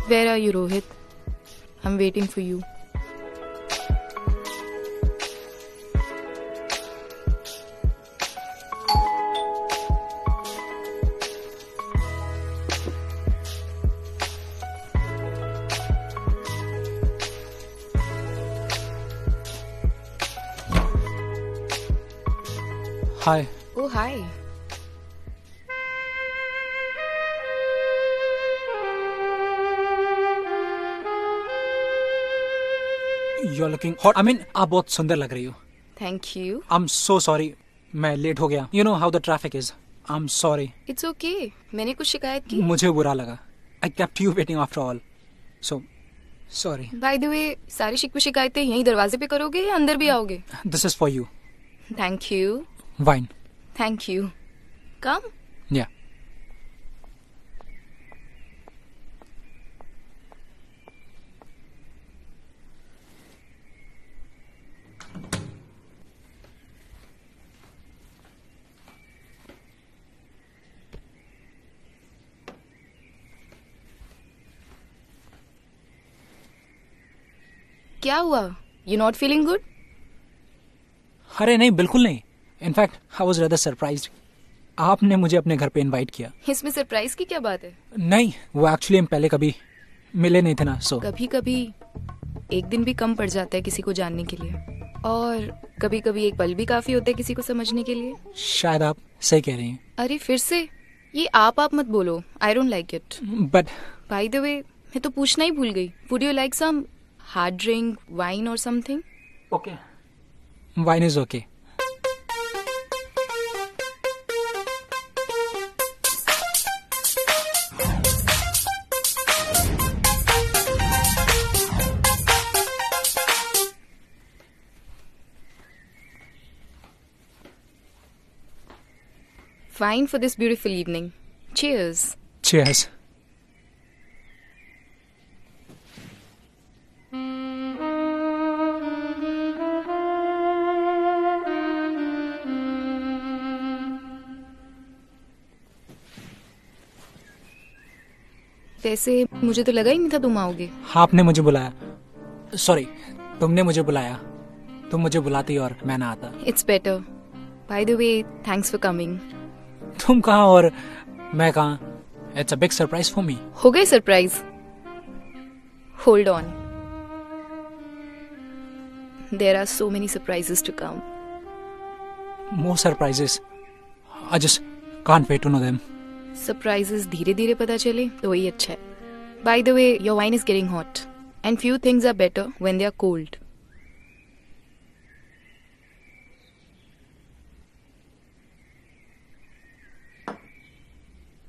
Where are you, Rohit? I'm waiting for you. Hi. Oh, hi. You're looking hot. I mean, आप बहुत सुंदर लग रही हो. Thank you. I'm so sorry. मैं लेट हो गया. You know how the traffic is. I'm sorry. It's okay. मैंने कुछ शिकायत की? मुझे बुरा लगा. I kept you waiting after all. So, sorry. By the way, सारी शिकायतें यहीं दरवाजे पे करोगे या अंदर भी आओगे? This is for you. Thank you. Wine. Thank you. Come. Yeah. क्या हुआ? You not feeling good? अरे नहीं, बिल्कुल नहीं. In fact I was rather surprised. आपने मुझे अपने घर पे इनवाइट किया. इसमें सरप्राइज की क्या बात है? नहीं, वो एक्चुअली हम पहले कभी मिले नहीं थे ना. सो कभी कभी एक दिन भी कम पड़ जाता है किसी को जानने के लिए, और कभी कभी एक पल भी काफी होता है किसी को समझने के लिए. शायद आप सही कह रही हैं. अरे फिर से ये आप मत बोलो. I don't like it. But by the way, मैं तो पूछना ही भूल गई. Would you like some hard drink, wine और something? Okay, wine is okay. Fine for this beautiful evening. Cheers. Cheers. वैसे मुझे तो लगा ही नहीं था तुम आओगे. आपने मुझे बुलाया. सॉरी, तुमने मुझे बुलाया. तुम मुझे बुलाती और मैं ना आता. It's better. By the way, thanks for coming. तुम कहाँ और मैं कहाँ? It's a big surprise for me. हो गए surprise? Hold on. There are so many surprises to come. More surprises. I just can't wait to know them. Surprises धीरे धीरे पता चले तो वही अच्छा है. By the way, your wine is getting hot, and few things are better when they are cold.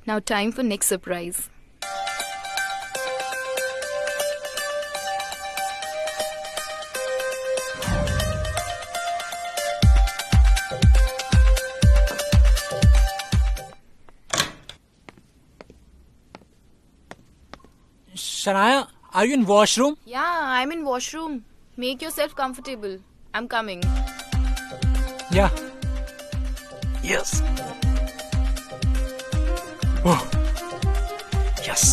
Now time for next surprise. Shania, are you in washroom? Yeah, I'm in washroom. Make yourself comfortable. I'm coming. Yeah. Yes. Oh. Yes.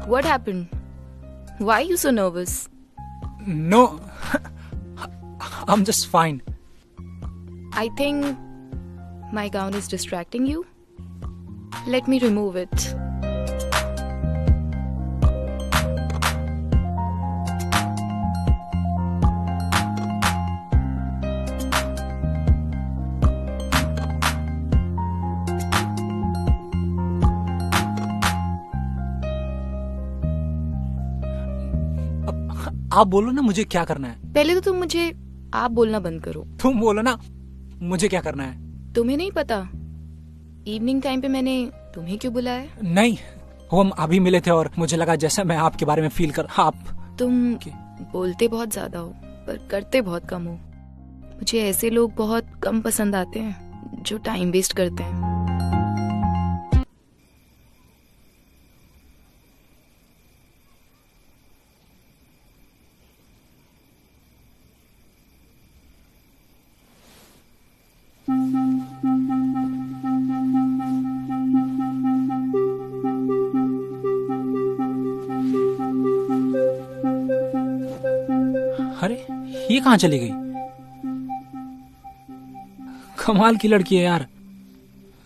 What happened? Why are you so nervous? No. I'm just fine. I think my gown is distracting you. Let me remove it. आप बोलो ना मुझे क्या करना है. पहले तो तुम मुझे आप बोलना बंद करो. तुम बोलो ना मुझे क्या करना है. तुम्हें नहीं पता इवनिंग टाइम पे मैंने तुम्हें क्यों बुलाया? नहीं, वो हम अभी मिले थे और मुझे लगा जैसे मैं आपके बारे में फील कर. आप तुम बोलते बहुत ज्यादा हो पर करते बहुत कम हो. मुझे ऐसे लोग बहुत कम पसंद आते हैं जो टाइम वेस्ट करते हैं. अरे ये कहाँ चली गई? कमाल की लड़की है यार।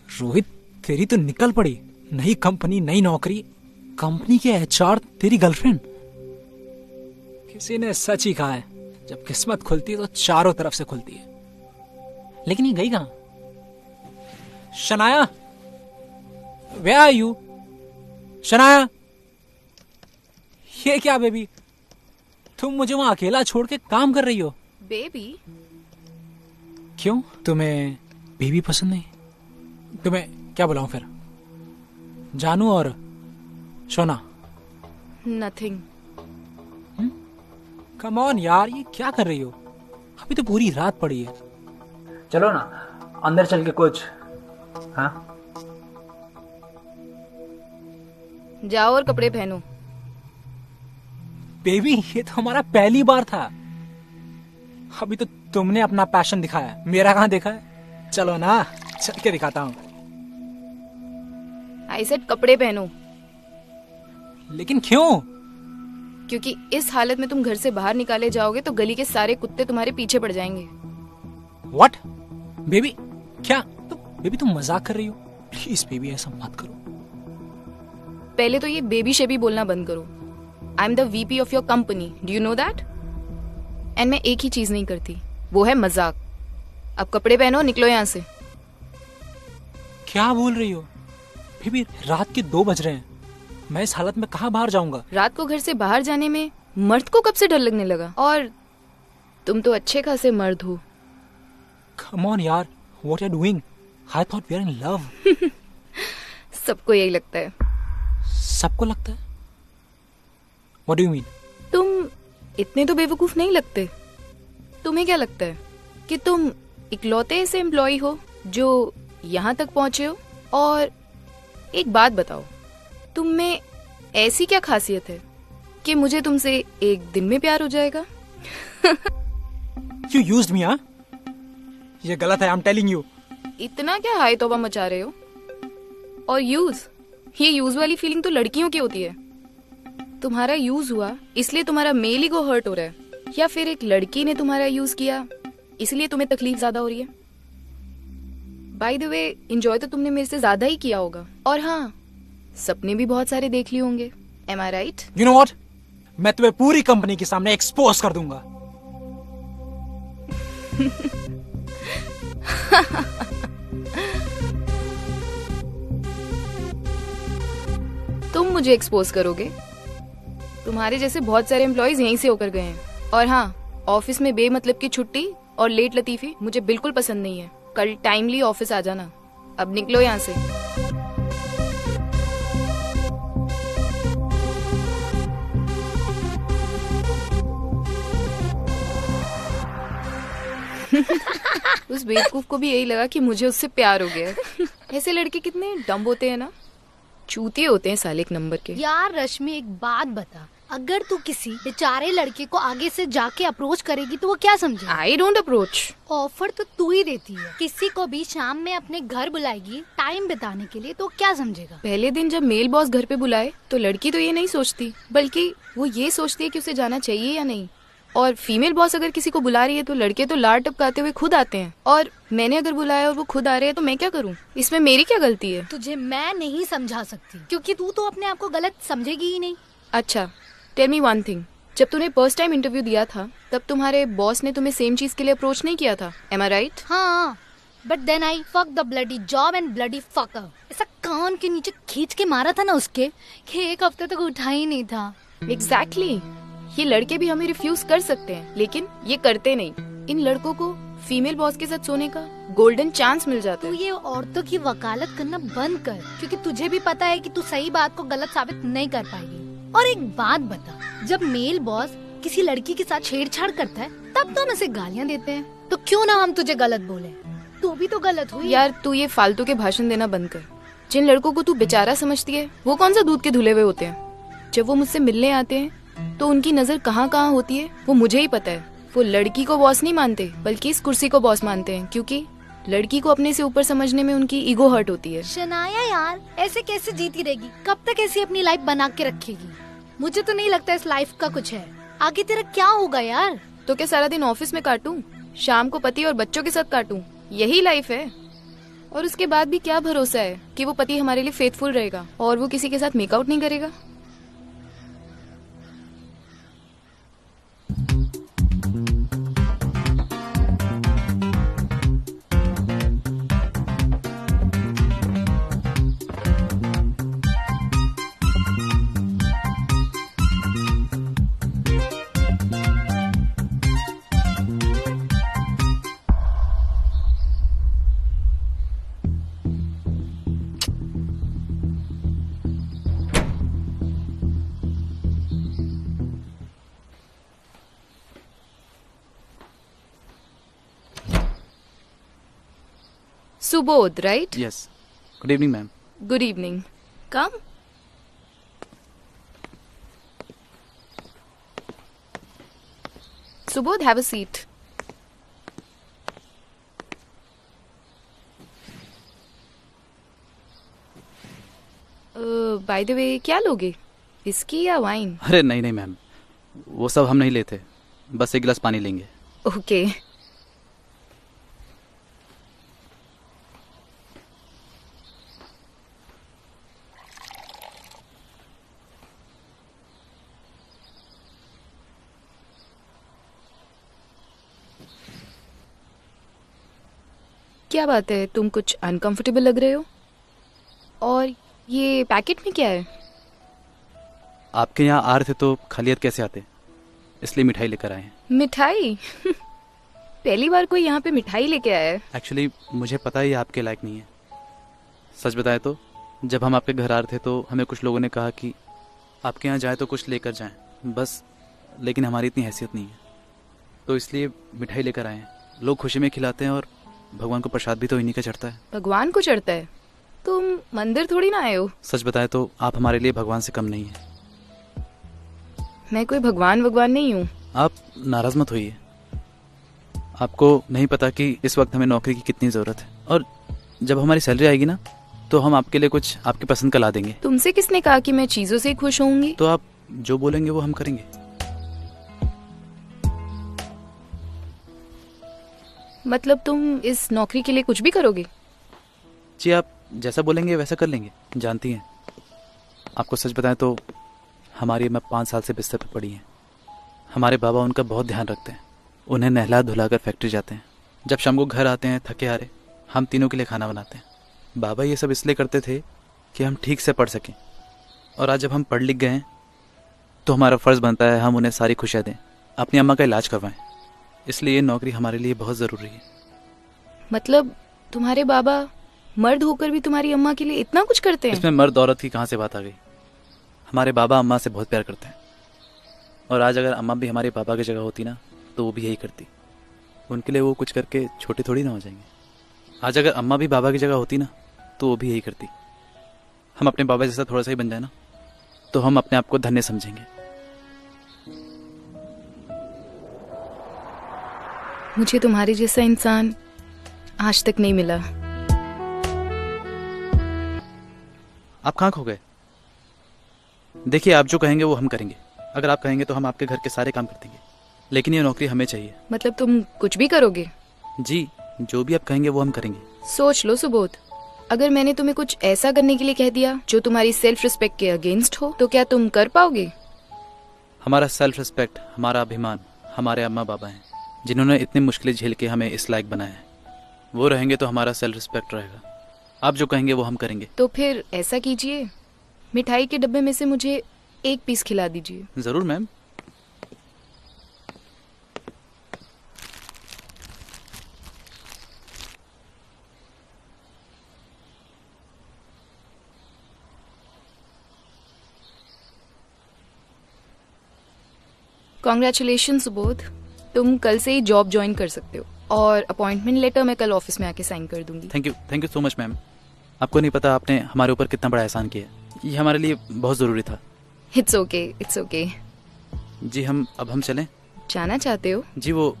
रोहित, तेरी तो निकल पड़ी। नई कंपनी, नई नौकरी, कंपनी के एचआर तेरी गर्लफ्रेंड। किसी ने सच ही कहा है, जब किस्मत खुलती है तो चारों तरफ से खुलती है। लेकिन ये गई कहां? Shanaya, where are you? Shanaya, ये क्या बेबी, तुम मुझे वहां अकेला छोड़ के काम कर रही हो? बेबी? क्यों, तुम्हें बेबी पसंद नहीं? तुम्हें क्या बुलाऊं फिर? जानू और सोना? नथिंग। कम ऑन यार, ये क्या कर रही हो? अभी तो पूरी रात पड़ी है। चलो ना अंदर चल के कुछ। हाँ, जाओ और कपड़े पहनो। बेबी, ये तो हमारा पहली बार था। अभी तो तुमने अपना पैशन दिखाया, मेरा कहाँ देखा है? चलो ना, चल के दिखाता हूँ। आई सेड कपड़े पहनो। लेकिन क्यों? क्योंकि इस हालत में तुम घर से बाहर निकाले जाओगे तो गली के सारे कुत्ते तुम्हारे पीछे पड़ जाएंगे। व्हाट? बेबी, क्या बेबी तुम मजाक कर रही हो? प्लीज बेबी, ऐसा मत करो। पहले तो ये बेबी शेबी बोलना बंद करो। I am the VP of your company, do you know that? And मैं एक ही चीज नहीं करती, वो है मजाक। अब कपड़े पहनो, निकलो यहाँ से। क्या बोल रही हो बेबी? रात के 2 बज रहे हैं, मैं इस हालत में कहाँ बाहर जाऊंगा? रात को घर से बाहर जाने में मर्द को कब से डर लगने लगा? और तुम तो अच्छे खासे मर्द हो। कम ऑन यार, what are you doing? I thought we are in love. सबको यही लगता है। सबको लगता है? What do you mean? तुम इतने तो बेवकूफ नहीं लगते। तुम्हें क्या लगता है कि तुम इकलौते ऐसे एम्प्लॉय हो जो यहाँ तक पहुंचे हो? और एक बात बताओ, तुम में ऐसी क्या खासियत है कि मुझे तुमसे एक दिन में प्यार हो जाएगा? You used me, हाँ? ये गलत है, I'm telling you. इतना क्या हाय तौबा मचा रहे हो? और ये यूज वाली फीलिंग तो लड़कियों की होती है। तुम्हारा यूज हुआ इसलिए तुम्हारा मेल ईगो हर्ट हो रहा है, या फिर एक लड़की ने तुम्हारा यूज किया इसलिए तुम्हें तकलीफ ज्यादा हो रही है? बाय द वे, एंजॉय तो तुमने मेरे से ज्यादा ही किया होगा। और हाँ, सपने भी बहुत सारे देख लिए होंगे। Am I right? You know what? मैं तुम्हें पूरी कंपनी के सामने एक्सपोज कर दूंगा। तुम मुझे एक्सपोज करोगे? तुम्हारे जैसे बहुत सारे एम्प्लॉयज यहीं से होकर गए हैं। और हाँ, ऑफिस में बेमतलब की छुट्टी और लेट लतीफी मुझे बिल्कुल पसंद नहीं है। कल टाइमली ऑफिस आ जाना। अब निकलो यहाँ से। उस बेवकूफ को भी यही लगा कि मुझे उससे प्यार हो गया। ऐसे लड़के कितने डम्ब होते हैं ना, चूतिए होते हैं साले एक नंबर के। यार रश्मि, एक बात बता, अगर तू किसी बेचारे लड़के को आगे से जाके अप्रोच करेगी तो वो क्या समझे? I don't approach. ऑफर तो तू ही देती है। किसी को भी शाम में अपने घर बुलाएगी टाइम बिताने के लिए, तो क्या समझेगा? पहले दिन जब मेल बॉस घर पे बुलाए तो लड़की तो ये नहीं सोचती, बल्कि वो ये सोचती है कि उसे जाना चाहिए या नहीं। और फीमेल बॉस अगर किसी को बुला रही है तो लड़के तो लार टपकाते हुए खुद आते हैं। और मैंने अगर बुलाया और वो खुद आ रहे हैं तो मैं क्या करूं? इसमें मेरी क्या गलती है? तुझे मैं नहीं समझा सकती, क्योंकि तू तो अपने आप को गलत समझेगी ही नहीं। अच्छा, टेल मी वन थिंग, जब तूने फर्स्ट टाइम इंटरव्यू दिया था तब तुम्हारे बॉस ने तुम्हें सेम चीज के लिए अप्रोच नहीं किया था? Am I right? हाँ, but then I fuck the bloody job and bloody fucker. ऐसा कान के नीचे खींच के मारा था ना उसके, कि 1 हफ्ते तक उठा ही नहीं था। एग्जैक्टली। ये लड़के भी हमें रिफ्यूज कर सकते हैं, लेकिन ये करते नहीं। इन लड़कों को फीमेल बॉस के साथ सोने का गोल्डन चांस मिल जाता है। तू ये औरतों की वकालत करना बंद कर, क्योंकि तुझे भी पता है कि तू सही बात को गलत साबित नहीं कर पाएगी। और एक बात बता, जब मेल बॉस किसी लड़की के साथ छेड़छाड़ करता है तब तो हम उसे गालियाँ देते हैं, तो क्यों ना हम तुझे गलत बोले? तू भी तो गलत हुई। यार तू ये फालतू के भाषण देना बंद कर। जिन लड़कों को तू बेचारा समझती है वो कौन सा दूध के धुले हुए होते हैं? जब वो मुझसे मिलने आते हैं तो उनकी नजर कहाँ कहाँ होती है वो मुझे ही पता है। वो लड़की को बॉस नहीं मानते, बल्कि इस कुर्सी को बॉस मानते हैं, क्योंकि लड़की को अपने से ऊपर समझने में उनकी ईगो हर्ट होती है। शनाया यार, ऐसे कैसे जीती रहेगी? कब तक ऐसी अपनी लाइफ बना के रखेगी? मुझे तो नहीं लगता इस लाइफ का कुछ है। आगे तेरा क्या होगा यार? तो क्या सारा दिन ऑफिस में काटूं, शाम को पति और बच्चों के साथ काटूं? यही लाइफ है। और उसके बाद भी क्या भरोसा है कि वो पति हमारे लिए फेथफुल रहेगा और वो किसी के साथ मेकआउट नहीं करेगा। Subodh, right? Yes. Good evening, ma'am. Good evening. Come. Subodh, have a seat. By the way, क्या लोगे? विस्की या वाइन? अरे नहीं नहीं मैम, वो सब हम नहीं लेते, बस एक गिलास पानी लेंगे। ओके। क्या बात है, तुम कुछ अनकंफर्टेबल लग रहे हो। और ये पैकेट में क्या है? आपके यहाँ आ रहे थे तो खाली हाथ कैसे आते, इसलिए मिठाई लेकर आए हैं। मिठाई? पहली बार कोई यहाँ पे मिठाई लेके आया है। एक्चुअली मुझे पता ही आपके लायक नहीं है। सच बताए तो जब हम आपके घर आ रहे थे तो हमें कुछ लोगों ने कहा कि आपके यहाँ जाए तो कुछ लेकर जाएं, बस। लेकिन हमारी इतनी हैसियत नहीं है, तो इसलिए मिठाई लेकर आए हैं। लोग खुशी में खिलाते हैं और भगवान को प्रसाद भी तो इन्हीं का चढ़ता है। भगवान को चढ़ता है? तुम मंदिर थोड़ी ना आए हो। सच बताए तो आप हमारे लिए भगवान से कम नहीं है। मैं कोई भगवान नहीं हूँ। आप नाराज मत होइए। आपको नहीं पता कि इस वक्त हमें नौकरी की कितनी जरूरत है, और जब हमारी सैलरी आएगी ना तो हम आपके लिए कुछ आपकी पसंद का ला देंगे। तुमसे किसने कहा कि मैं चीजों से ही खुश होंगी? तो आप जो बोलेंगे वो हम करेंगे। मतलब तुम इस नौकरी के लिए कुछ भी करोगे? जी, आप जैसा बोलेंगे वैसा कर लेंगे। जानती हैं, आपको सच बताएं तो हमारी अम्मा 5 साल से बिस्तर पर पड़ी हैं। हमारे बाबा उनका बहुत ध्यान रखते हैं। उन्हें नहला धुलाकर फैक्ट्री जाते हैं। जब शाम को घर आते हैं थके हारे, हम तीनों के लिए खाना बनाते हैं। बाबा ये सब इसलिए करते थे कि हम ठीक से पढ़ सकें, और आज जब हम पढ़ लिख गए हैं तो हमारा फ़र्ज़ बनता है हम उन्हें सारी खुशियाँ दें, अपनी अम्मा का इलाज करवाएं। इसलिए ये नौकरी हमारे लिए बहुत ज़रूरी है। मतलब तुम्हारे बाबा मर्द होकर भी तुम्हारी अम्मा के लिए इतना कुछ करते हैं? इसमें मर्द औरत की कहाँ से बात आ गई? हमारे बाबा अम्मा से बहुत प्यार करते हैं, और आज अगर अम्मा भी हमारे पापा की जगह होती ना तो वो भी यही करती। उनके लिए वो कुछ करके छोटी थोड़ी ना हो जाएंगे। आज अगर अम्मा भी बाबा की जगह होती ना तो वो भी यही करती। हम अपने बाबा जैसा थोड़ा सा ही बन जाए ना तो हम अपने आप को धन्य समझेंगे। मुझे तुम्हारे जैसा इंसान आज तक नहीं मिला। आप कहाँ खो गए? देखिए, आप जो कहेंगे वो हम करेंगे। अगर आप कहेंगे तो हम आपके घर के सारे काम कर देंगे, लेकिन ये नौकरी हमें चाहिए। मतलब तुम कुछ भी करोगे? जी, जो भी आप कहेंगे वो हम करेंगे। सोच लो सुबोध, अगर मैंने तुम्हें कुछ ऐसा करने के लिए कह दिया जो तुम्हारी सेल्फ रिस्पेक्ट के अगेंस्ट हो तो क्या तुम कर पाओगे? हमारा सेल्फ रिस्पेक्ट, हमारा अभिमान हमारे अम्मा बाबा हैं, जिन्होंने इतनी मुश्किलें झेल के हमें इस लायक बनाया है। वो रहेंगे तो हमारा सेल्फ रिस्पेक्ट रहेगा। आप जो कहेंगे वो हम करेंगे। तो फिर ऐसा कीजिए, मिठाई के डब्बे में से मुझे एक पीस खिला दीजिए। जरूर मैम। कॉन्ग्रेचुलेशन सुबोध, तुम कल से ही जॉब ज्वाइन कर सकते हो, और अपॉइंटमेंट लेटर मैं कल ऑफिस में आके साइन कर दूंगी। Thank you so much ma'am. आपको नहीं पता आपने हमारे ऊपर कितना बड़ा एहसान किया है। ये हमारे लिए बहुत ज़रूरी था। It's okay, it's okay. जी, अब हम चलें? जाना चाहते हो? जी, वो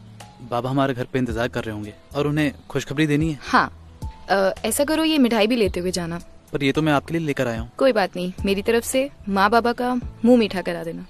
बाबा हमारे घर पे इंतजार कर रहे होंगे और उन्हें खुशखबरी देनी है। हाँ, ऐसा करो, ये मिठाई भी लेते हुए जाना। पर ये तो मैं आपके लिए लेकर आया हूँ। कोई बात नहीं, मेरी तरफ से माँ बाबा का मुंह मीठा करा देना।